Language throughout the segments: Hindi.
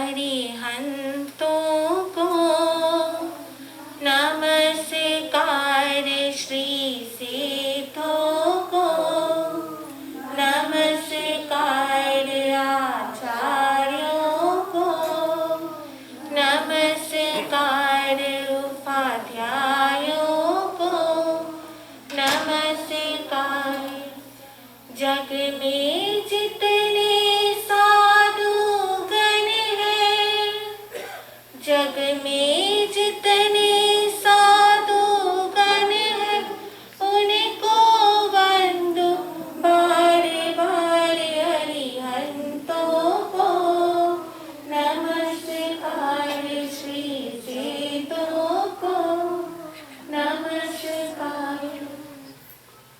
अरिहंतों को नमस्कार, श्री सेठों को नमस्कार, आचार्यों को नमस्कार, उपाध्यायों को नमस्कार। जग में जितने साधु गण हैं, जग में जितने साधु गण हैं, उनको वंदो बारे बारे अरिहंतों को नमस्कार, श्री सेठों को नमस्कार।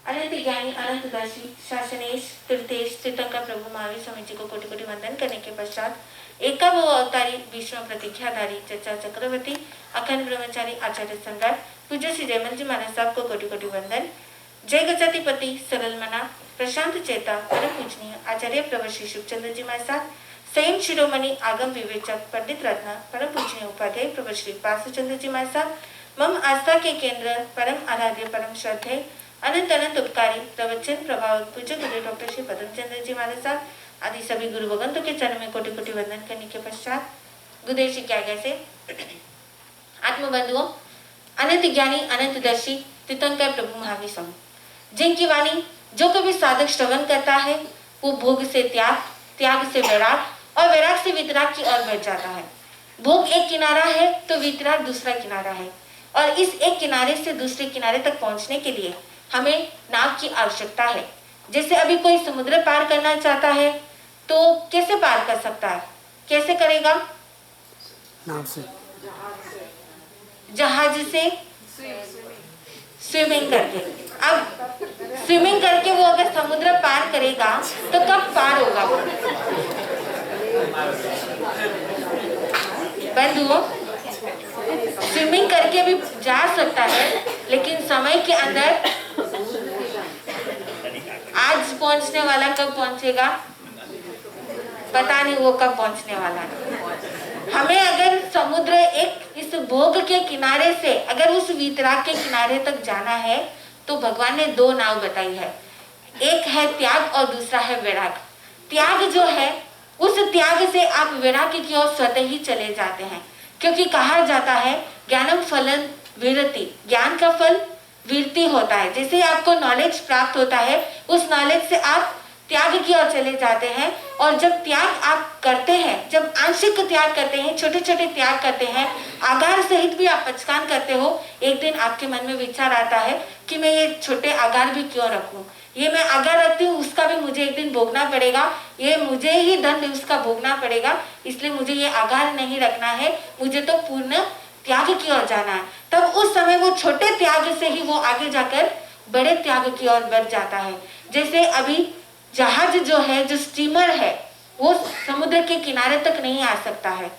अनंत ज्ञानी अनंतदर्शी शासनेश तीर्थेश तीर्थंकर प्रभु महावीर स्वामी जी को कोटि कोटि वंदन करने के पश्चात एकाव अवतारी विश्व प्रतिज्ञाधारी चर्चा चक्रवर्ती अखंड ब्रह्मचारी आचार्य सम्राट पूज्य श्री जयमल जी महाराज साहब को कोटि कोटि वंदन। जय गजाधिपति सरल मना प्रशांत चेता परम पूजनीय आचार्य प्रवर श्री शुभचंद्र जी महाराज साहब, संयम शिरोमणि आगम विवेचक पंडित रत्न परम पूजनीय उपाध्याय प्रवर श्री पार्श्वचंद्र जी महाराज साहब, मम आस्था के केंद्र परम आराध्य परम श्रद्धेय अनंत अनंत उपकारी प्रवचन प्रभाव पूज्य गुरु डॉक्टर श्री पदमचंद्र जी महाराज साहब आदि सभी गुरु भगवंतों के चरण में कोटि कोटि वंदन करने के पश्चात गुरुदेव श्री क्या कैसे आत्मबंधुओं, अनंत ज्ञानी अनंतदर्शी तीर्थंकर प्रभु महावीर स्वामी, जिनकी वाणी जो कभी साधक श्रवण करता है वो भोग से त्याग, त्याग से वैराग और वैराग से वितराग की ओर बढ़ जाता है। भोग एक किनारा है तो वितराग दूसरा किनारा है, और इस एक किनारे से दूसरे किनारे तक पहुंचने के लिए हमें नाव की आवश्यकता है। जैसे अभी कोई समुद्र पार करना चाहता है तो कैसे पार कर सकता है, कैसे करेगा? नाव से, जहाज से, स्विमिंग करके। अब स्विमिंग करके वो अगर समुद्र पार करेगा तो कब पार होगा? बंधुओं, स्विमिंग करके भी जा सकता है, लेकिन समय के अंदर आज पहुंचने वाला कब पहुंचेगा पता नहीं, वो कब पहुंचने वाला है। हमें अगर समुद्र एक इस भोग के किनारे से अगर उस वितराग के किनारे तक जाना है तो भगवान ने दो नाव बताई है, एक है त्याग और दूसरा है वैराग। त्याग जो है उस त्याग से आप वैराग की ओर स्वतः ही चले जाते हैं, क्योंकि कहा जाता है ज्ञानम फलन विरति, ज्ञान का फल वीरति होता है। जैसे आपको नॉलेज प्राप्त होता है उस नॉलेज से आप त्याग की ओर चले जाते हैं, और जब त्याग आप करते हैं, जब आंशिक त्याग करते हैं, छोटे छोटे त्याग करते हैं, आगार सहित भी आप पचकान करते हो, एक दिन आपके मन में विचार आता है कि मैं ये छोटे आगार भी क्यों रखूं, ये मैं आगार रखती हूँ उसका भी मुझे एक दिन भोगना पड़ेगा, ये मुझे ही दंड उसका भोगना पड़ेगा, इसलिए मुझे ये आगार नहीं रखना है, मुझे तो पूर्ण त्याग की ओर जाना है। तब उस समय वो छोटे त्याग से ही वो आगे जाकर बड़े त्याग की ओर बढ़ जाता है। जैसे अभी जहाज जो है, जो स्टीमर है, वो समुद्र के किनारे तक नहीं आ सकता है,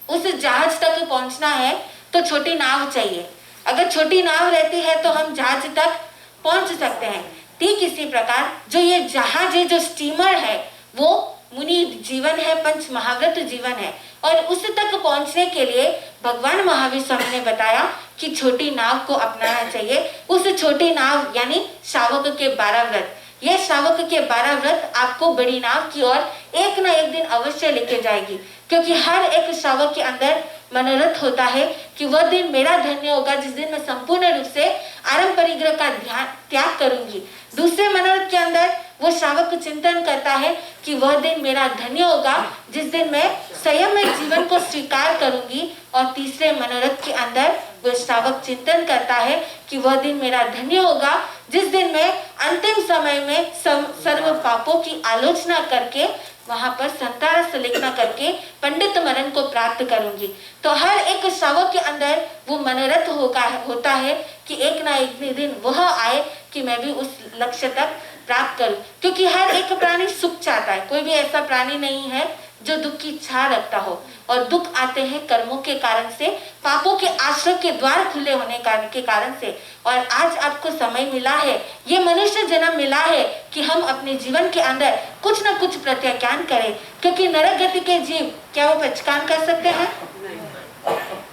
उस जहाज तक पहुंचना है तो छोटी नाव चाहिए। अगर छोटी नाव रहती है तो हम जहाज तक पहुंच सकते हैं। ठीक इसी प्रकार जो ये जहाज है, जो स्टीमर है, वो मुनि जीवन है, पंच महाव्रत जीवन है, और उस तक पहुंचने के लिए भगवान महावीर स्वामी ने बताया कि छोटी नाव को अपनाना चाहिए। उस छोटी नाव यानी श्रावक के 12 व्रत, ये श्रावक के 12 व्रत आपको बड़ी नाव की ओर एक ना एक दिन अवश्य लेके जाएगी, क्योंकि हर एक श्रावक के अंदर मनोरथ होता है कि वह दिन मेरा धन्य होगा जिस दिन मैं संपूर्ण रूप से आरंभ परिग्रह का ध्यान त्याग करूंगी। दूसरे मनोरथ के अंदर वो श्रावक चिंतन करता है कि वह दिन मेरा धन्य होगा जिस दिन मैं संयम जीवन को स्वीकार करूंगी, और तीसरे मनोरथ के अंदर वो श्रावक चिंतन करता है कि वह दिन मेरा धन्य होगा जिस दिन मैं अंतिम समय में सर्व पापों की आलोचना करके वहां पर संतारस लेखना करके पंडित मरण को प्राप्त करूंगी। तो हर एक श्रावक के अंदर वो मनोरथ होता है कि एक ना एक दिन वह आए कि मैं भी उस लक्ष्य तक प्राप्त करूं, क्योंकि हर एक प्राणी सुख चाहता है। कोई भी ऐसा प्राणी नहीं है जो दुख की इच्छा रखता हो, और दुख आते हैं कर्मों के कारण से, पापों के आश्रय के द्वार खुले होने के कारण से। और आज आपको समय मिला है, ये मनुष्य जन्म मिला है कि हम अपने जीवन के अंदर कुछ ना कुछ प्रत्याख्यान करें, क्योंकि नरक गति के जीव क्या वो पचकान कर सकते हैं?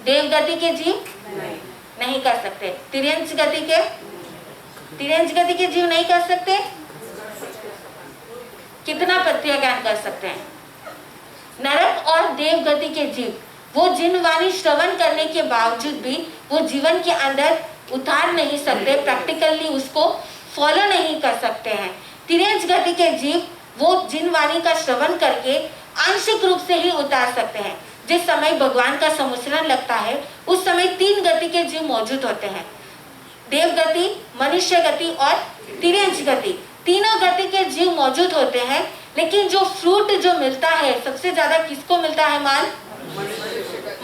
देव गति के जीव नहीं कर सकते। तिर्यंच गति के जीव नहीं कर सकते। कितना प्रत्याख्यान कर सकते हैं? नरक और देव गति के जीव वो जिन वाणी श्रवण करने के बावजूद भी वो जीवन के अंदर उतार नहीं सकते, प्रैक्टिकली उसको फॉलो नहीं कर सकते हैं। तिर्यंच गति के जीव वो जिन वाणी का श्रवण करके आंशिक रूप से ही उतार सकते हैं। जिस समय भगवान का समुचरण लगता है उस समय 3 गति के जीव मौजूद होते हैं, देव गति, मनुष्य गति और तिर्यंच गति। तीनों गति के जीव मौजूद होते हैं, लेकिन जो फ्रूट जो मिलता है सबसे ज्यादा किसको मिलता है? मान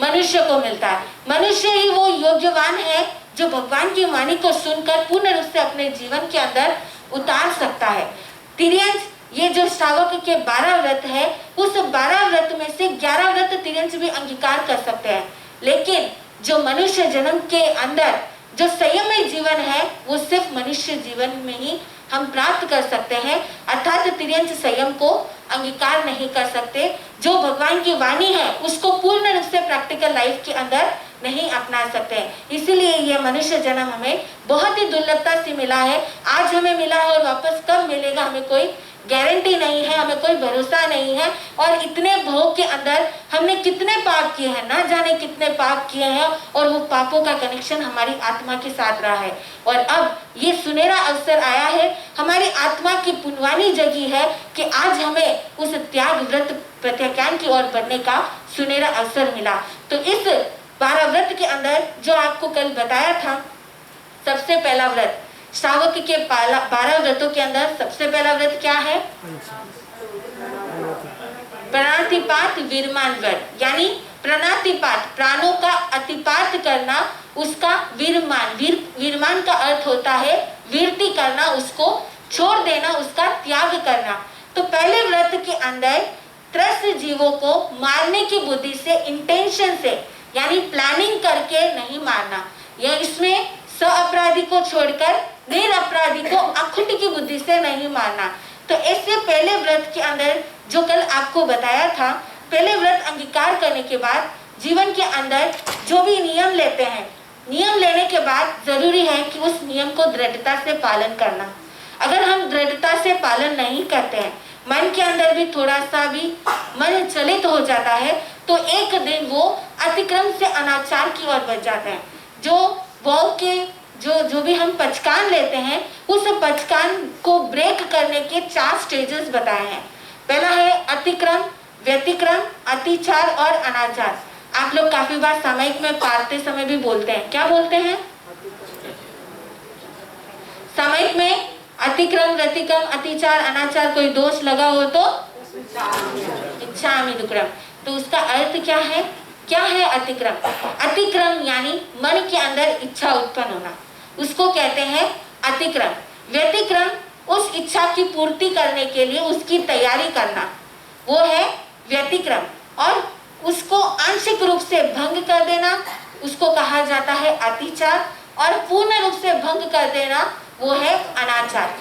मनुष्य को मिलता है। मनुष्य ही वो योग्यवान है जो भगवान की वाणी को सुनकर पूर्ण रूप से अपने जीवन के अंदर उतार सकता है। तिर्यंच ये जो श्रावक के 12 व्रत है, उस 12 व्रत में से 11 व्रत तिर्यंच भी अंगीकार कर सकते हैं, लेकिन जो मनुष्य जन्म के अंदर जो संयमय जीवन है वो सिर्फ मनुष्य जीवन में ही हम प्राप्त कर सकते हैं, अर्थात तिर्यंच संयम को अंगीकार नहीं कर सकते। जो भगवान की वाणी है उसको पूर्ण रूप से प्रैक्टिकल लाइफ के अंदर नहीं अपना सकते हैं। इसीलिए ये मनुष्य जन्म हमें बहुत ही दुर्लभता से मिला है। आज हमें मिला है और वापस कब मिलेगा हमें कोई गारंटी नहीं है, हमें कोई भरोसा नहीं है। और इतने भोग के अंदर हमने कितने पाप किए हैं, ना जाने कितने पाप किए हैं, और वो पापों का कनेक्शन हमारी आत्मा के साथ रहा है। और अब ये सुनहरा अवसर आया है, हमारी आत्मा की पुनवानी जगी है कि आज हमें उस त्याग व्रत प्रत्याख्यान की ओर बढ़ने का सुनहरा अवसर मिला। तो इस 12 व्रत के अंदर जो आपको कल बताया था, सबसे पहला व्रत श्रावक के 12 व्रतों के अंदर सबसे पहला व्रत क्या है? प्राणातिपात विरमान व्रत, यानी प्राणातिपात प्राणों का अतिपात करना, उसका विरमान, विरमान का अर्थ होता है वीरति करना, उसको छोड़ देना, उसका त्याग करना। तो पहले व्रत के अंदर त्रस्त जीवों को मारने की बुद्धि से, इंटेंशन से, यानी प्लानिंग करके नहीं मारना, या इसमें स अपराधी को छोड़कर निरपराधी को अखुट की बुद्धि से नहीं मारना। तो ऐसे पहले व्रत के अंदर जो कल आपको बताया था, पहले व्रत अंगीकार करने के बाद जीवन के अंदर जो भी नियम लेते हैं, नियम लेने के बाद जरूरी है कि उस नियम को दृढ़ता से पालन करना। अगर हम दृढ़ता से पालन नहीं करते हैं, मन के अंदर भी थोड़ा सा भी मन चलित हो जाता है, तो एक दिन वो अतिक्रम से अनाचार की ओर बढ़ जाते हैं। जो भोग के जो भी हम पचकान लेते हैं, उस पचकान को ब्रेक करने के 4 स्टेजेस बताए हैं। पहला है अतिक्रम, व्यतिक्रम, अतिचार और अनाचार। आप लोग काफी बार सामयिक में पढ़ते समय भी बोलते हैं, क्या बोलते हैं? सामयिक में अतिक्रम, व्यतिक्रम, अतिचार, अनाचार कोई दोष लगा हो तो इच्छामि दुक्रम। तो उसका अर्थ क्या है? क्या है अतिक्रम? अतिक्रम यानी मन के अंदर इच्छा उत्पन्न होना, उसको कहते हैं अतिक्रम। व्यतिक्रम उस इच्छा की पूर्ति करने के लिए उसकी तैयारी करना, वो है व्यतिक्रम। और उसको आंशिक रूप से भंग कर देना, उसको कहा जाता है अतिचार। और पूर्ण रूप से भंग कर देना, वो है अनाचार।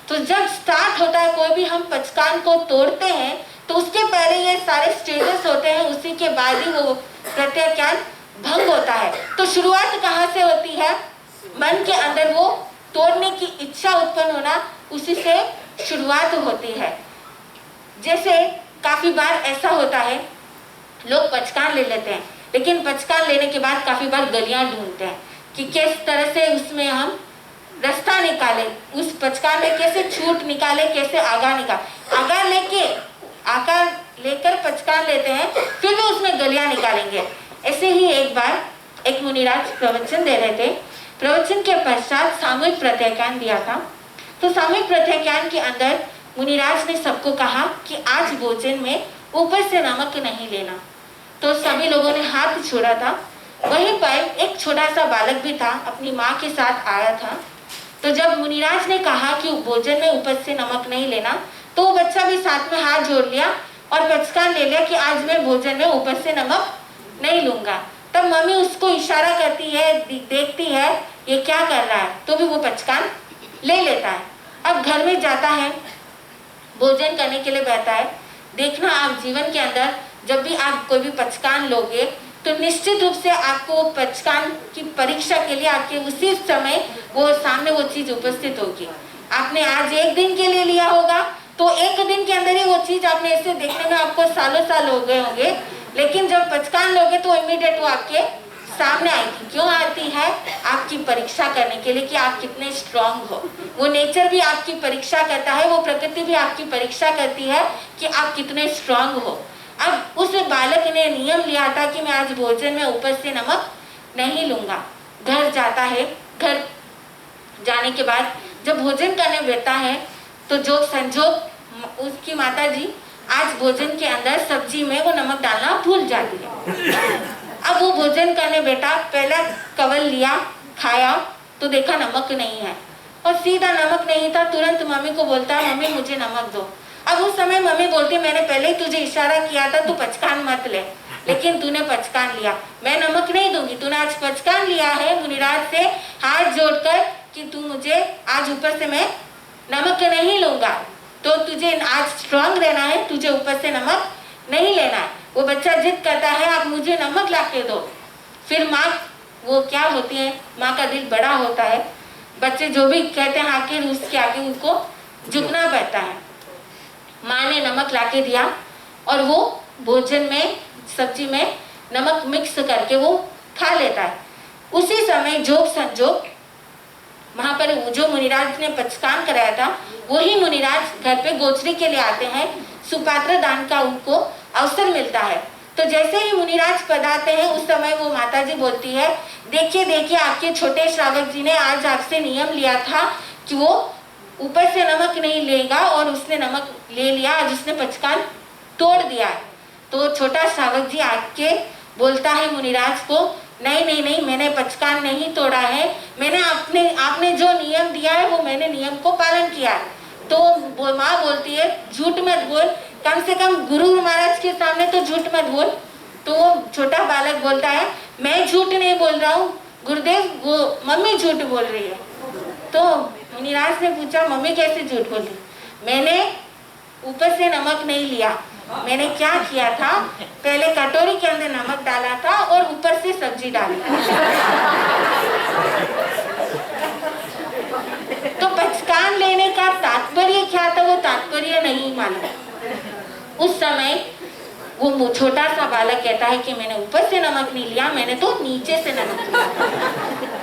तो जब स्टार्ट होता है कोई भी हम पचकान को तोड़ते हैं, तो उसके पहले ये सारे स्टेजेस होते हैं, उसी के बाद ही वो प्रत्याख्यान भंग होता है। तो शुरुआत कहाँ से होती है? मन के अंदर वो तोड़ने की इच्छा उत्पन्न होना, उसी से शुरुआत होती है। जैसे काफी बार ऐसा होता है, लोग पचकान ले लेते हैं, लेकिन पचकान लेने के बाद काफी बार गलियां ढूंढते हैं कि किस तरह से उसमें हम रास्ता निकाले, उस पचकान में कैसे छूट निकाले, कैसे आगा लेकर पचकान लेते हैं, फिर भी उसमें गलियां निकालेंगे। ऐसे ही एक बार एक मुनिराज प्रवचन दे रहे थे, प्रवचन के पश्चात सामूहिक प्रत्याख्यान दिया था। तो सामूहिक प्रत्याख्यान के अंदर मुनिराज ने सबको कहा कि आज भोजन में ऊपर से नमक नहीं लेना। तो सभी लोगों ने हाथ छोड़ा था। वहीं पर एक छोटा सा बालक भी था, अपनी माँ के साथ आया था। तो जब मुनिराज ने कहा कि भोजन में ऊपर से नमक नहीं लेना, तो वो बच्चा भी साथ में हाथ जोड़ लिया और पचकान ले लिया कि आज मैं भोजन में ऊपर से नमक नहीं लूंगा। तब मम्मी उसको इशारा करती है, देखती है ये क्या कर रहा है, तो भी वो पचकान ले लेता है। अब घर में जाता है, भोजन करने के लिए बैठा है। देखना आप जीवन के अंदर जब भी आप कोई भी पचकान लोगे तो निश्चित रूप से आपको पचकान की परीक्षा के लिए आपके उसी समय वो सामने वो चीज उपस्थित होगी। आपने आज एक दिन के लिए लिया होगा तो एक दिन के अंदर ही वो चीज आपने ऐसे देखने में आपको सालों साल हो गए होंगे, लेकिन जब पचकान लोगे तो इमीडिएट वो आपके सामने आएगी। क्यों आती है? आपकी परीक्षा करने के लिए कि आप कितने स्ट्रांग हो। वो नेचर भी आपकी परीक्षा करता है, वो प्रकृति भी आपकी परीक्षा करती है कि आप कितने स्ट्रांग हो। अब उस बालक ने नियम लिया था कि मैं आज भोजन में ऊपर से नमक नहीं लूंगा। घर जाता है, घर जाने के बाद जब भोजन करने बैठता है तो जो संजोग उसकी माता जी आज भोजन के अंदर सब्जी में वो नमक डालना भूल जाती है। अब वो भोजन करने बैठा, पहला कवल लिया, खाया तो देखा नमक नहीं है और सीधा नमक नहीं था। तुरंत मम्मी को बोलता है मम्मी मुझे नमक दो। अब उस समय मम्मी बोलती मैंने पहले ही तुझे इशारा किया था तू पचकान मत ले, लेकिन तूने पचकान लिया, मैं नमक नहीं दूंगी। तूने आज पचकान लिया है मुनिराज से हाथ जोड़कर कि तू मुझे आज ऊपर से मैं नमक नहीं लूंगा, तो तुझे आज स्ट्रांग रहना है, तुझे ऊपर से नमक नहीं लेना है। वो बच्चा जिद करता है आप मुझे नमक ला के दो। फिर माँ वो क्या होती है, माँ का दिल बड़ा होता है, बच्चे जो भी कहते हैं आखिर उसके आगे उनको झुकना पड़ता है। माँ ने नमक ला के दिया और वो भोजन में सब्जी में नमक मिक्स करके वो खा लेता है। उसी समय जोग संजोग वहां पर जो मुनिराज ने पचकान कराया था वही मुनिराज घर पे गोचरी के लिए आते हैं, सुपात्र दान का उनको अवसर मिलता है। तो जैसे ही मुनिराज पधारते हैं उस समय वो माताजी बोलती है देखिए देखिए आपके छोटे श्रावक जी ने आज आपसे नियम लिया था कि वो ऊपर से नमक नहीं लेगा और उसने नमक ले लिया, आज उसने पचकान तोड़ दिया है। तो छोटा श्रावक जी आके बोलता है मुनिराज को नहीं नहीं नहीं मैंने पचकान नहीं तोड़ा है, मैंने आपने जो नियम दिया है वो मैंने नियम को पालन किया है। तो माँ बोलती है झूठ मत बोल, कम से कम गुरु महाराज के सामने तो झूठ मत बोल। तो वो छोटा बालक बोलता है मैं झूठ नहीं बोल रहा हूँ गुरुदेव, वो मम्मी झूठ बोल रही है। तो मुनिराज ने पूछा मम्मी कैसे झूठ बोल रही? मैंने ऊपर से नमक नहीं लिया, मैंने क्या किया था पहले कटोरी के अंदर नमक डाला था और ऊपर से सब्जी डाली। तो पचकान लेने का तात्पर्य क्या था वो तात्पर्य नहीं मालूम। उस समय वो छोटा सा बालक कहता है कि मैंने ऊपर से नमक नहीं लिया, मैंने तो नीचे से नमक लिया।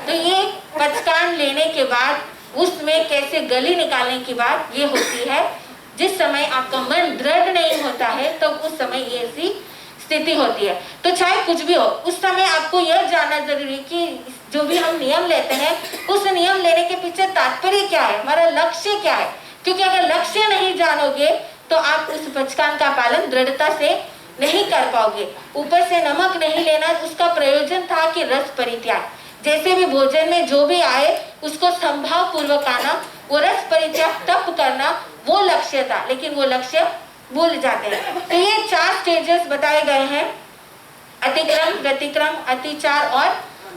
तो ये पचकान लेने के बाद उसमें कैसे गली निकालने की बात ये होती है। जिस समय आपका मन दृढ़ नहीं होता है तो उस समय ये ऐसी स्थिति होती है। तो चाहे कुछ भी हो उस समय आपको यह जानना जरूरी है कि जो भी हम नियम लेते हैं उस नियम लेने के पीछे तात्पर्य क्या है, हमारा लक्ष्य क्या है। क्योंकि अगर लक्ष्य नहीं जानोगे तो आप उस पचकान का पालन दृढ़ता से नहीं कर पाओगे। ऊपर से नमक नहीं लेना उसका प्रयोजन था कि रस परित्याग, जैसे भी भोजन में जो भी आए उसको संभाव पूर्वक आना, वो रस परित्याग तप करना वो लक्ष्य था, लेकिन वो लक्ष्य भूल जाते हैं। तो ये 4 स्टेजेस बताए गए हैं, अतिक्रम, व्यतिक्रम, अतिचार और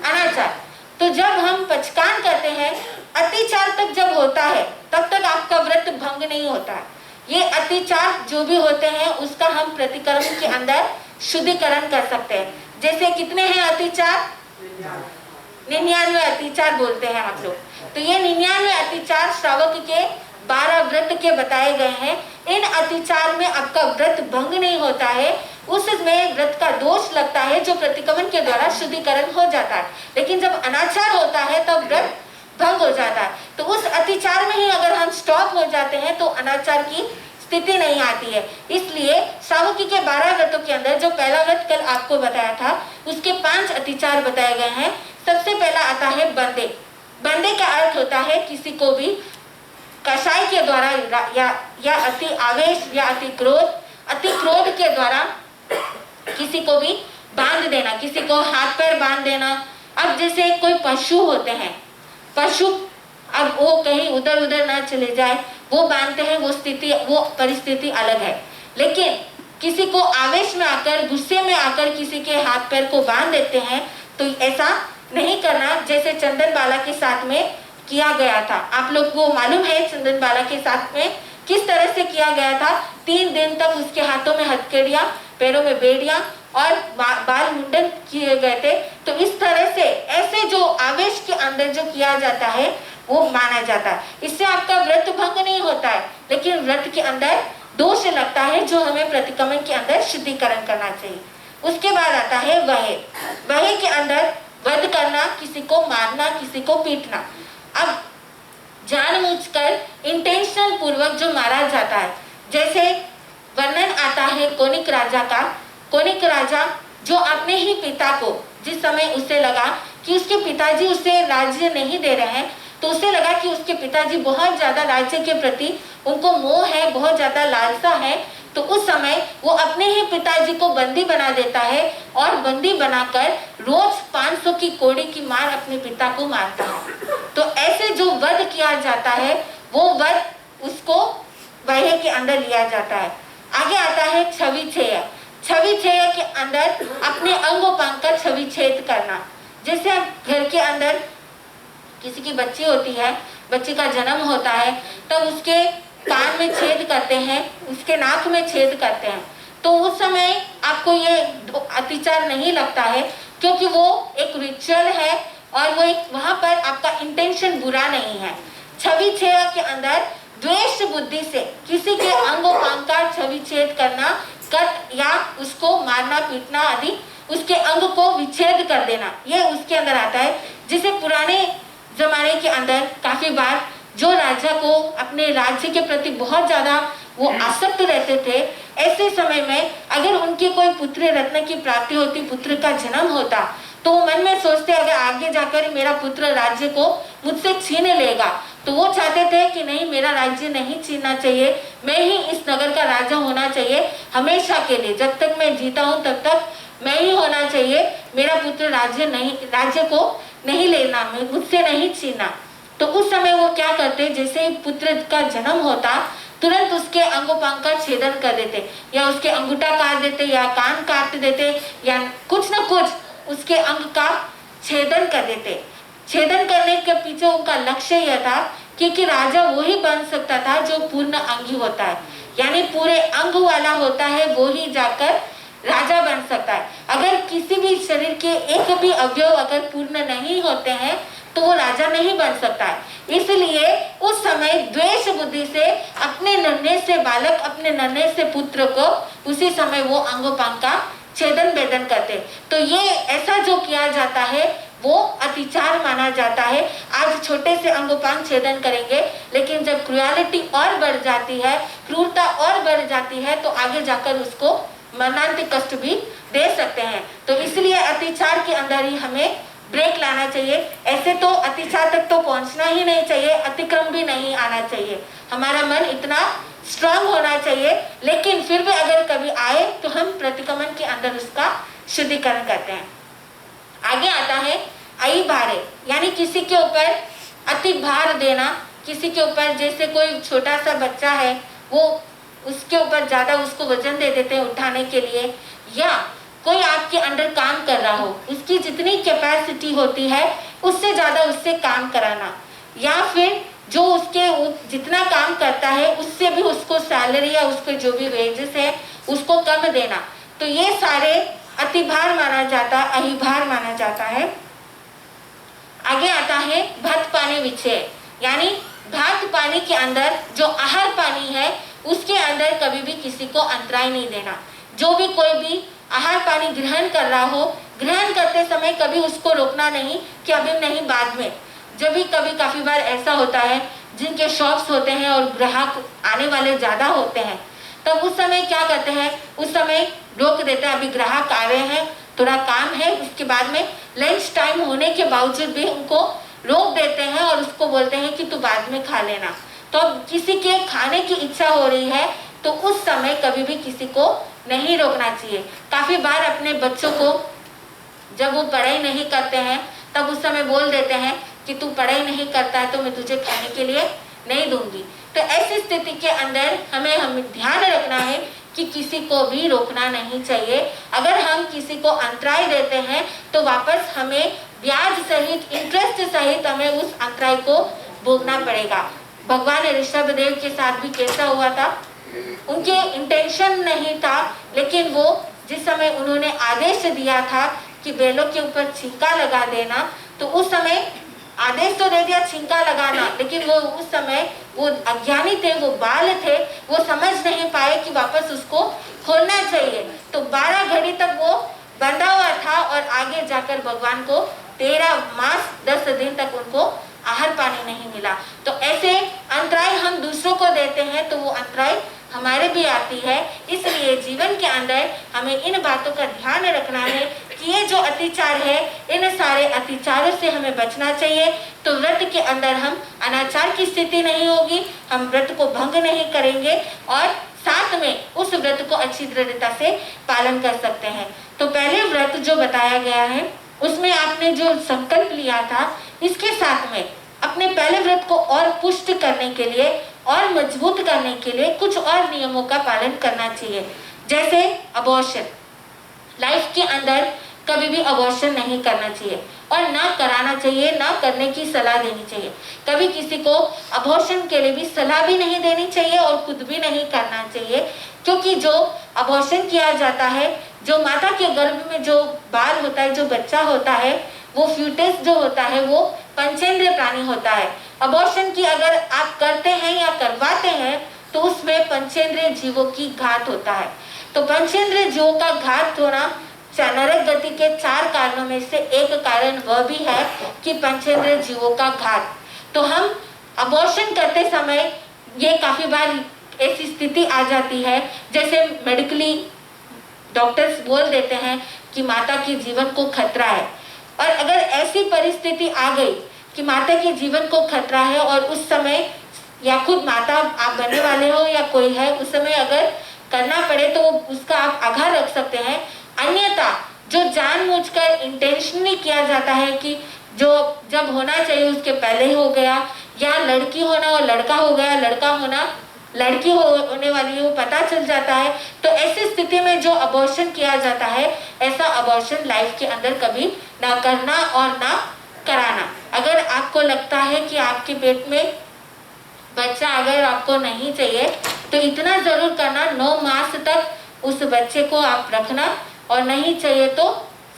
अनाचार। तो जब हम पचकान करते हैं अतिचार तक जब होता है तब तक आपका व्रत भंग नहीं होता है। ये अतिचार जो भी होते हैं उसका हम प्रतिक्रम के अंदर शुद्धिकरण कर सकते हैं। जैसे कितने हैं अतिचार? 99 अतिचार बोलते हैं आप लोग। तो ये 99 अतिचार श्रावक के 12 व्रत के बताए गए हैं। इन अतिचार में आपका व्रत भंग नहीं होता है, उसमें व्रत का दोष लगता है जो प्रतिक्रमण के द्वारा शुद्धिकरण हो जाता है। लेकिन जब अनाचार होता है तब व्रत भंग हो जाता है। तो उस अतिचार में ही अगर हम स्टॉप हो जाते हैं तो अनाचार की स्थिति नहीं आती है। इसलिए श्रावकी के 12 व्रतों के अंदर जो पहला व्रत कल आपको बताया था उसके 5 अतिचार बताए गए हैं। सबसे पहला आता है बंदे। बंदे का अर्थ होता है किसी को भी कषाय के द्वारा या अति आवेश या अति क्रोध के द्वारा किसी को भी बांध देना, किसी को हाथ पैर बांध देना। अब जैसे कोई पशु होते हैं, पशु अब वो कहीं उधर उधर ना चले जाए वो बांधते हैं, वो स्थिति वो परिस्थिति अलग है। लेकिन किसी को आवेश में आकर गुस्से में आकर किसी के हाथ पैर को बांध देते हैं तो ऐसा नहीं करना, जैसे चंदन बाला के साथ में किया गया था। आप लोग को मालूम है चंदन बाला के साथ में किस तरह से किया गया था। 3 दिन तक उसके हाथों में हथकड़ियां, पैरों में बेड़ियां और बाल मुंडन किए गए थे। तो इस तरह से ऐसे जो आवेश के अंदर जो किया जाता है वो माना जाता है। इससे आपका व्रत भंग नहीं होता है, लेकिन व्रत के अंदर दोष लगता है जो हमें प्रतिक्रमण के अंदर शुद्धिकरण करना चाहिए। उसके बाद आता है वहे। वहे के अंदर वध करना, किसी को मारना, किसी को पीटना। अब जानबूझकर इंटेंशनल पूर्वक जो मारा जाता है, जैसे वर्णन आता है कोनिक राजा का। कोनिक राजा जो अपने ही पिता को, जिस समय उसे लगा कि उसके पिताजी उसे राज्य नहीं दे रहे हैं, तो उसे लगा कि उसके पिताजी बहुत ज्यादा राज्य के प्रति उनको मोह है, बहुत ज्यादा लालसा है, तो उस समय वो अपने ही पिताजी को बंदी बना देता है और बंदी बनाकर रोज 500 की कोड़ी की मार अपने पिता को मारता है। तो ऐसे जो वध किया जाता है वो वध उसको वहे के अंदर लिया जाता है। आगे आता है छवि छेय। छवि छेय के अंदर अपने अंगोपांग का छवि छेद करना। जैसे घर के अंदर किसी की बच्ची होती है, बच्चे का जन्म होता है, तब उसके कान में छेद करते हैं, उसके नाक में छेद करते हैं। तो उस समय आपको ये अत्याचार नहीं लगता है, क्योंकि वो एक रिचुअल है और वो एक वहां पर आपका इंटेंशन बुरा नहीं है। छवि छेय के अंदर द्वेष बुद्धि से किसी के अंगोपांग का छवि छेद करना, कट या उसको मारना पीटना आदि, उसके अंग को विच्छेद कर देना, ये उसके अंदर आता है। जिसे पुराने जमाने के अंदर काफी बार जो राजा को अपने राज्य के प्रति बहुत ज्यादा वो आसक्त रहते थे, ऐसे समय में अगर उनके कोई पुत्र रत्न की प्राप्ति होती, पुत्र का जन्म होता, तो वो मन में सोचते अगर आगे जाकर मेरा पुत्र राज्य को मुझसे छीन लेगा, तो वो चाहते थे कि नहीं, मेरा राज्य नहीं छीनना चाहिए, मैं ही इस नगर का राजा होना चाहिए हमेशा के लिए, जब तक मैं जीता हूँ तब तक मैं ही होना चाहिए, मेरा पुत्र राज्य को नहीं लेना, मुझसे नहीं छीनना। तो उस समय वो क्या करते, जैसे ही पुत्र का जन्म होता तुरंत उसके अंगोपांग का छेदन कर देते, या उसके अंगूठा काट देते, या कान काट देते, या कुछ न कुछ उसके अंग का छेदन कर देते। छेदन करने के पीछे उनका लक्ष्य यह था क्योंकि राजा वही बन सकता था जो पूर्ण अंगी होता है, यानी पूरे अंग वाला होता है, वो ही जाकर राजा बन सकता है। अगर किसी भी शरीर के एक भी अवयव अगर पूर्ण नहीं होते हैं तो वो राजा नहीं बन सकता है। इसलिए उस समय द्वेष बुद्धि से अपने नन्हे से बालक, अपने नन्हे से पुत्र को उसी समय वो अंगोपांग का छेदन भेदन करते। तो ये ऐसा जो किया जाता है वो अतिचार माना जाता है। आज छोटे से अंगोपांग छेदन करेंगे, लेकिन जब क्रुएलिटी और बढ़ जाती है, क्रूरता और बढ़ जाती है, तो आगे जाकर उसको मरणांतिक कष्ट भी दे सकते हैं। तो इसलिए अतिचार के अंदर ही हमें ब्रेक लाना चाहिए। ऐसे तो अतिचार तक तो पहुंचना ही नहीं चाहिए, अतिक्रम भी नहीं आना चाहिए, हमारा मन इतना स्ट्रांग होना चाहिए। लेकिन फिर भी अगर कभी आए तो हम प्रतिक्रमण के अंदर उसका शुद्धिकरण करते हैं। आगे आता है अई भारे, यानी किसी के ऊपर अति भार देना। किसी के ऊपर, जैसे कोई छोटा सा बच्चा है, वो उसके ऊपर ज्यादा उसको वजन दे देते हैं उठाने के लिए, या कोई आपके अंडर काम कर रहा हो, उसकी जितनी कैपेसिटी होती है उससे ज्यादा उससे काम कराना, या फिर जो उसके जितना काम करता है उससे भी उसको सैलरी या उसके जो भी वेजेस है उसको कम देना। तो ये सारे अतिभार माना जाता, अहिभार माना जाता है। आगे आता है भात पानी विषय, यानी भात पानी के अंदर जो आहार पानी है उसके अंदर कभी भी किसी को अंतराय नहीं देना। जो भी कोई भी आहार पानी ग्रहण कर रहा हो, ग्रहण करते समय कभी उसको रोकना नहीं कि अभी नहीं, बाद में। जब भी कभी काफी बार ऐसा होता है जिनके शॉप्स होते हैं और ग्राहक आने वाले ज्यादा होते हैं, तब उस समय क्या करते हैं, उस समय रोक देते हैं, अभी ग्राहक आ रहे हैं, थोड़ा काम है, उसके बाद में लंच टाइम होने के बावजूद भी उनको रोक देते हैं और उसको बोलते हैं कि तू बाद में खा लेना। तो किसी के खाने की इच्छा हो रही है तो उस समय कभी भी किसी को नहीं रोकना चाहिए। काफी बार अपने बच्चों को जब वो पढ़ाई नहीं करते हैं तब उस समय बोल देते हैं कि तू पढ़ाई नहीं करता है तो मैं तुझे खाने के लिए नहीं दूंगी। तो ऐसी स्थिति के अंदर हमें ध्यान रखना है कि किसी को भी रोकना नहीं चाहिए। अगर हम किसी को अंतराय देते हैं तो वापस हमें ब्याज सहित, इंटरेस्ट सहित हमें उस अंतराय को भोगना पड़ेगा। भगवान ऋषभदेव के साथ भी कैसा हुआ था। उनके इंटेंशन नहीं था, लेकिन वो जिस समय उन्होंने आदेश दिया था कि बैलों के ऊपर छींका लगा देना, तो उस समय आदेश तो दे दिया छींका लगाना, लेकिन वो उस समय वो अज्ञानी थे, वो बाल थे, वो समझ नहीं पाए कि वापस उसको खोलना चाहिए। तो 12 घड़ी तक वो बंधा हुआ था और आगे जाकर भगवान को 13 मास 10 दिन तक उनको आहार पानी नहीं मिला। तो ऐसे अंतराय हम दूसरों को देते हैं तो वो अंतराय हमारे भी आती है। इसलिए जीवन के अंदर हमें इन बातों का ध्यान रखना है कि ये जो अतिचार है, इन सारे अतिचारों से हमें बचना चाहिए। तो व्रत के अंदर हम अनाचार की स्थिति नहीं होगी, हम व्रत को भंग नहीं करेंगे और साथ में उस व्रत को अच्छी दृढ़ता से पालन कर सकते हैं। तो पहले व्रत जो बताया गया है उसमें आपने जो संकल्प लिया था, इसके साथ में अपने पहले व्रत को और पुष्ट करने के लिए और मजबूत करने के लिए कुछ और नियमों का पालन करना चाहिए। जैसे अबॉर्शन, लाइफ के अंदर कभी भी अबॉर्शन नहीं करना चाहिए और ना कराना चाहिए, ना करने की सलाह देनी चाहिए। कभी किसी को अबॉर्शन के लिए भी सलाह भी नहीं देनी चाहिए और खुद भी नहीं करना चाहिए, क्योंकि जो अबॉर्शन किया जाता है, जो माता के गर्भ में जो बाल होता है, जो बच्चा होता है, वो फ्यूटस जो होता है वो पंचेंद्रिय प्राणी होता है। अबॉर्शन की अगर आप करते हैं या करवाते हैं तो उसमें पंचेंद्रिय जीवों की घात होता है। तो पंचेंद्रिय जीवों का घात होना नरक गति के 4 कारणों में से एक कारण वह भी है कि पंचेंद्रिय जीवों का घात। तो हम अबॉर्शन करते समय ये काफी बार ऐसी स्थिति आ जाती है, जैसे मेडिकली डॉक्टर्स बोल देते हैं कि माता के जीवन को खतरा है, और अगर ऐसी परिस्थिति आ गई कि माता के जीवन को खतरा है और उस समय या खुद माता आप बनने वाले हो या कोई है, उस समय अगर करना पड़े तो उसका आप आघात रख सकते हैं। अन्यथा जो जानबूझकर इंटेंशनली किया जाता है कि जो जब होना चाहिए उसके पहले ही हो गया, या लड़की होना और लड़का हो गया, लड़का होना लड़की होने वाली है वो पता चल जाता है, तो ऐसी स्थिति में जो अबॉर्शन किया जाता है, ऐसा अबॉर्शन लाइफ के अंदर कभी ना करना और ना कराना। अगर आपको लगता है कि आपके पेट में बच्चा अगर आपको नहीं चाहिए तो इतना जरूर करना, 9 मास तक उस बच्चे को आप रखना, और नहीं चाहिए तो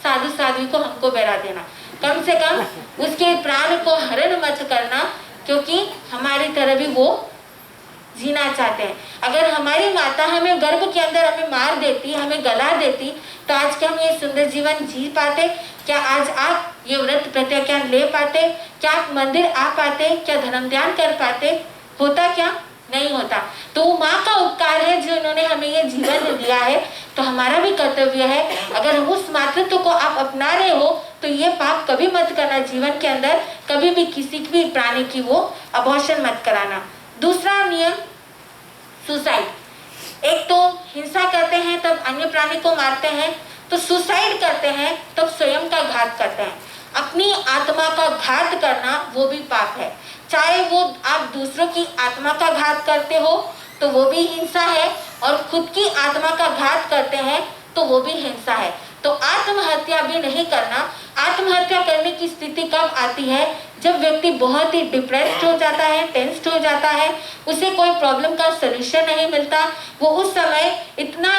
साधु साध्वी को हमको बेरा देना, कम से कम उसके प्राण को हरण मत करना, क्योंकि हमारी तरह भी वो जीना चाहते हैं। अगर हमारी माता हमें गर्भ के अंदर हमें मार देती, हमें गला देती, तो आज क्या हम ये सुंदर जीवन जी पाते? क्या आज आप ये व्रत प्रत्याख्यान ले पाते? क्या आप मंदिर आ पाते? क्या धर्म ध्यान कर पाते? होता क्या? नहीं होता। तो माँ का उपकार है जो इन्होंने हमें ये जीवन दिया है, तो हमारा भी कर्तव्य है, अगर उस मातृत्व को आप अपना रहे हो तो ये पाप कभी मत करना जीवन के अंदर, कभी भी किसी भी प्राणी की वो अबॉर्शन मत कराना। दूसरा नियम सुसाइड। एक तो हिंसा करते हैं तब अन्य प्राणी को मारते हैं, तो सुसाइड करते हैं तब स्वयं का घात करते हैं। अपनी आत्मा का घात करना वो भी पाप है। चाहे वो आप दूसरों की आत्मा का घात करते हो तो वो भी हिंसा है, और खुद की आत्मा का घात करते हैं तो वो भी हिंसा है। तो आत्महत्या भी नहीं करना। आत्महत्या करने की स्थिति कब आती है? जब व्यक्ति बहुत ही डिप्रेस्ड हो जाता है, टेंस्ड हो जाता है, उसे कोई प्रॉब्लम का सलूशन नहीं मिलता, वो उस समय इतना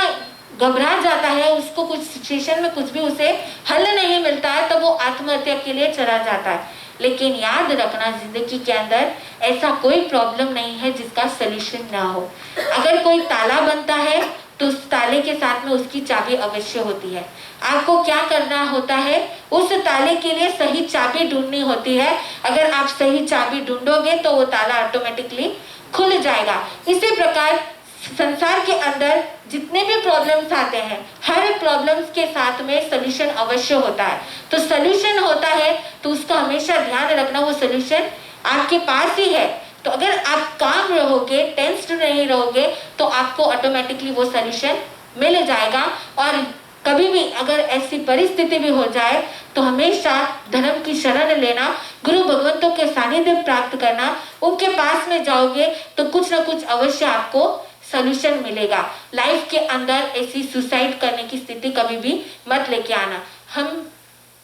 घबरा जाता है, उसको कुछ सिचुएशन में कुछ भी उसे हल नहीं मिलता है, तब वो आत्महत्या के लिए चला जाता है। लेकिन याद रखना, जिंदगी के अंदर ऐसा कोई प्रॉब्लम नहीं है जिसका सलूशन ना हो। अगर कोई ताला बनता है तो उस ताले के साथ में उसकी चाबी अवश्य होती है। आपको क्या करना होता है? उस ताले के लिए सही चाबी ढूंढनी होती है। अगर आप सही चाबी ढूंढोगे तो वो ताला ऑटोमेटिकली खुल जाएगा। इसी प्रकार संसार के अंदर जितने भी प्रॉब्लम्स आते हैं, हर प्रॉब्लम्स के साथ में सलूशन अवश्य होता है। तो सलूशन होता है तो उसका हमेशा ध्यान रखना, वो सलूशन आपके पास ही है। तो अगर आप काम रहोगे, टेंस्ड नहीं रहोगे, तो आपको ऑटोमेटिकली वो सलूशन मिल जाएगा। और कभी भी अगर ऐसी परिस्थिति भी हो जाए तो हमेशा धर्म की शरण लेना, गुरु भगवंतों के सानिध्य प्राप्त करना। उनके पास में जाओगे तो कुछ ना कुछ अवश्य आपको सलूशन मिलेगा। लाइफ के अंदर ऐसी सुसाइड करने की स्थिति कभी भी मत लेके आना। हम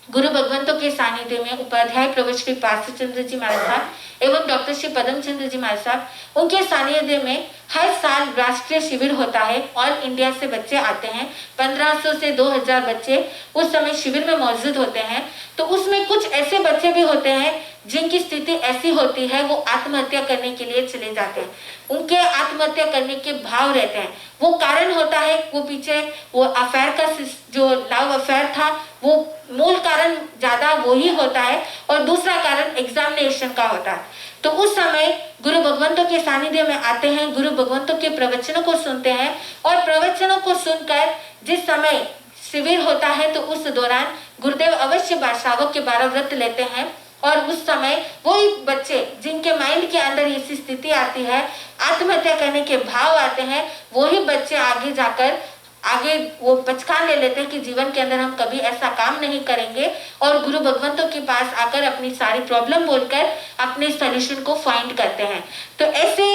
गुरु भगवंतों के सानिध्य में उपाध्याय प्रवचन श्री पार्थ चंद्र जी महाराज साहब एवं डॉक्टर श्री पदम चंद्र जी महाराज साहब, उनके सानिध्य में हर साल राष्ट्रीय शिविर होता है। ऑल इंडिया से बच्चे आते हैं, 1500 से 2000 बच्चे उस समय शिविर में मौजूद होते हैं। तो उसमें कुछ ऐसे बच्चे भी होते हैं जिनकी स्थिति ऐसी होती है वो आत्महत्या करने के लिए चले जाते हैं, उनके आत्महत्या करने के भाव रहते हैं। वो कारण होता है वो पीछे वो अफेयर का जो लव अफेयर था वो मूल कारण ज्यादा वही होता है, और दूसरा कारण एग्जामिनेशन का होता है। तो उस समय गुरु भगवंतों के सानिध्य में आते हैं, गुरु भगवंतों के प्रवचनों को सुनते हैं, और प्रवचनों को सुनकर जिस समय शिविर होता है तो उस दौरान गुरुदेव अवश्य श्रावक के 12 व्रत लेते हैं। और उस समय वही बच्चे जिनके माइंड के अंदर ऐसी स्थिति आती है, आत्महत्या करने के भाव आते हैं, वही बच्चे आगे जाकर आगे वो पचकान ले लेते हैं कि जीवन के अंदर हम कभी ऐसा काम नहीं करेंगे, और गुरु भगवंतों के पास आकर अपनी सारी प्रॉब्लम बोलकर अपने सॉल्यूशन को फाइंड करते हैं। तो ऐसे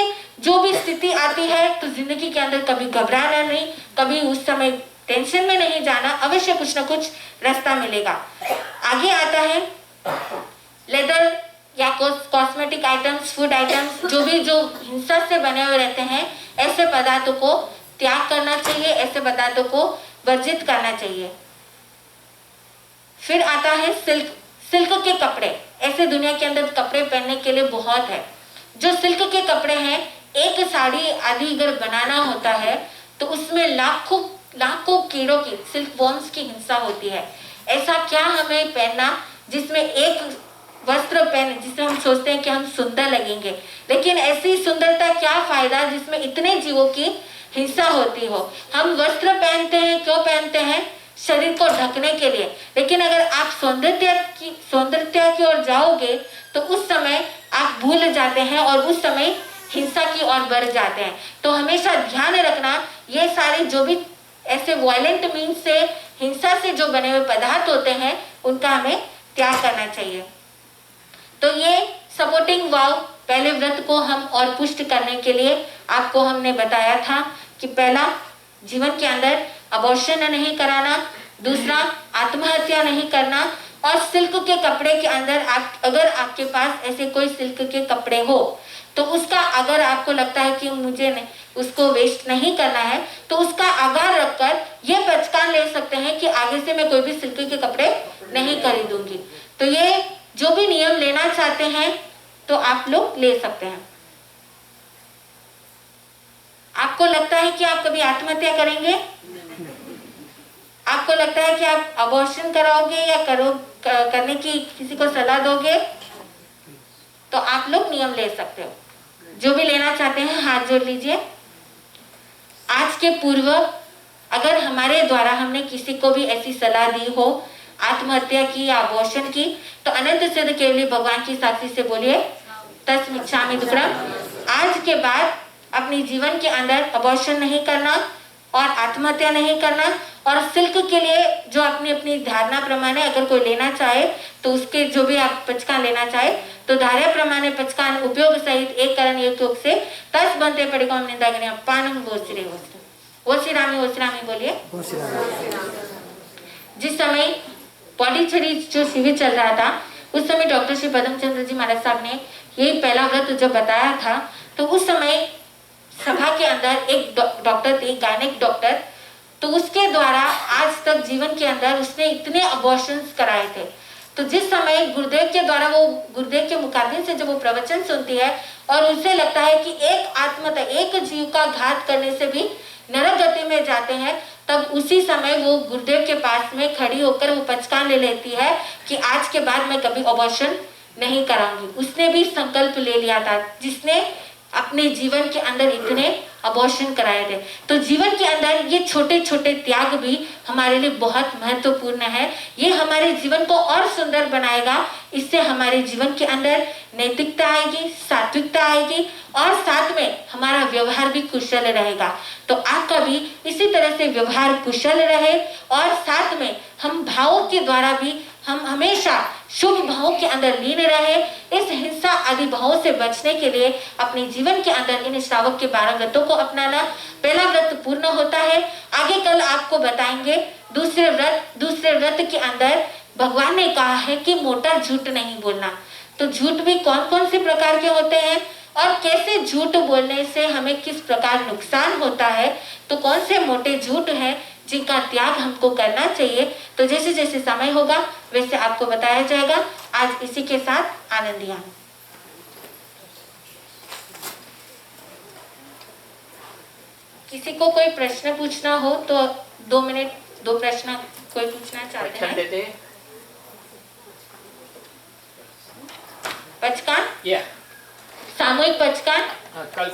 जो भी स्थिति आती है तो जिंदगी के अंदर कभी घबराना नहीं, कभी उस समय टेंशन में नहीं जाना, अवश्य कुछ ना कुछ रास्ता मिलेगा। आगे आता है लेदर या कॉस्मेटिक आइटम्स, फूड आइटम्स, जो हिंसा से बने हुए रहते हैं, ऐसे पदार्थों को त्याग करना चाहिए, ऐसे पदार्थों को वर्जित करना चाहिए। फिर आता है सिल्क के कपड़े। ऐसे दुनिया के अंदर कपड़े पहनने के लिए बहुत है। जो सिल्क के कपड़े हैं, एक साड़ी आदि अगर बनाना होता है तो उसमें लाखों कीड़ों की, सिल्क वॉर्म्स की हिंसा होती है। ऐसा क्या हमें पहनना जिसमें एक वस्त्र पहने जिसमें हम सोचते हैं कि हम सुंदर लगेंगे, लेकिन ऐसी सुंदरता क्या फायदा जिसमें इतने जीवों की हिंसा होती हो। हम वस्त्र पहनते हैं, क्यों पहनते हैं? शरीर को ढकने के लिए। लेकिन अगर आप सौंदर्य की ओर जाओगे तो उस समय आप भूल जाते हैं और उस समय हिंसा की ओर बढ़ जाते हैं। तो हमेशा ध्यान रखना, ये सारे जो भी ऐसे वायलेंट मीन्स से, हिंसा से जो बने हुए पदार्थ होते हैं, उनका हमें त्याग करना चाहिए। तो ये सपोर्टिंग वाव पहले व्रत को हम और पुष्ट करने के लिए आपको हमने बताया था कि पहला, जीवन के अंदर अबॉर्शन नहीं कराना, दूसरा आत्महत्या नहीं करना, और सिल्क के कपड़े के अंदर अगर आपके पास ऐसे कोई सिल्क के कपड़े हो तो उसका, अगर आपको लगता है कि मुझे उसको वेस्ट नहीं करना है, तो उसका आगार रखकर ये पहचान ले सकते हैं कि आगे से मैं कोई भी सिल्क के कपड़े नहीं खरीदूंगी। तो ये जो भी नियम लेना चाहते हैं तो आप लोग ले सकते हैं। आपको लगता है कि आप कभी आत्महत्या करेंगे? आपको लगता है कि आप अबॉर्शन कराओगे या करने की किसी को सलाह दोगे? तो आप लोग नियम ले सकते हो। जो भी लेना चाहते हैं हाथ जोड़ लीजिए। आज के पूर्व अगर हमारे द्वारा हमने किसी को भी ऐसी सलाह दी हो आत्महत्या की या अबॉर्शन की, तो अनंत सिद्ध केवली भगवान की साक्षी से बोलिए तस्मिच्छामि दुक्कडम। आज के बाद अपने जीवन के अंदर अबॉर्शन नहीं करना और आत्महत्या नहीं करना, और सिल्क के लिए जो अपनी धारणा प्रमाणे अगर कोई लेना चाहे तो उसके जो भी आप पचकान लेना चाहे तो धार्या प्रमाणे पचकान उपयोग सहित एक करण एक योग से 10 बनते पड़ेगा। हम निंदा करें पानम गोश्री ओश्रामी बोलिए। जिस समय बॉडी छड़ी जो शिविर चल रहा था उस समय डॉक्टर श्री पदम चंद्र जी महाराज साहब ने ये पहला व्रत जब बताया था, तो उस समय सभा के अंदर एक डॉक्टर थी, गायनेक डॉक्टर, तो उसके द्वारा आज तक जीवन के अंदर उसने इतने अबॉर्शंस कराए थे। तो जिस समय गुरुदेव के द्वारा वो गुरुदेव के मुखारबिन से जब वो प्रवचन सुनती है और उसे लगता है कि एक आत्महत्या, एक जीव का घात करने से भी नरक गति में जाते हैं, तब उसी समय वो गुरुदेव के पास में खड़ी होकर वो पचकान ले लेती है कि आज के बाद मैं कभी अबॉर्शन नहीं कराऊंगी। उसने भी संकल्प ले लिया था, जिसने अपने जीवन के अंदर इतने अबॉर्शन कराए थे। तो जीवन के अंदर ये छोटे छोटे त्याग भी हमारे लिए बहुत महत्वपूर्ण है। ये हमारे जीवन को और सुंदर बनाएगा। इससे हमारे जीवन के अंदर नैतिकता आएगी, सात्विकता आएगी, और साथ में हमारा व्यवहार भी कुशल रहेगा। तो आपका भी इसी तरह से व्यवहार कुशल रहे, और साथ में हम भावों के द्वारा भी हम हमेशा शुभ भावों के अंदर लीन रहे। इस हिंसा आदि भावों से बचने के लिए अपने जीवन के अंदर इन श्रावक के 12 व्रतों को अपनाना। पहला व्रत पूर्ण होता है, आगे कल आपको बताएंगे दूसरे व्रत के अंदर भगवान ने कहा है कि मोटा झूठ नहीं बोलना। तो झूठ भी कौन कौन से प्रकार के होते हैं और कैसे झूठ बोलने से हमें किस प्रकार नुकसान होता है, तो कौन से मोटे झूठ हैं जिनका त्याग हमको करना चाहिए, तो जैसे जैसे समय होगा वैसे आपको बताया जाएगा। आज इसी के साथ आनंदिया। किसी को कोई प्रश्न पूछना हो तो 2 मिनट, 2 प्रश्न कोई पूछना चाहते हैं? पचकान, Yeah. सामूहिक पचकान कल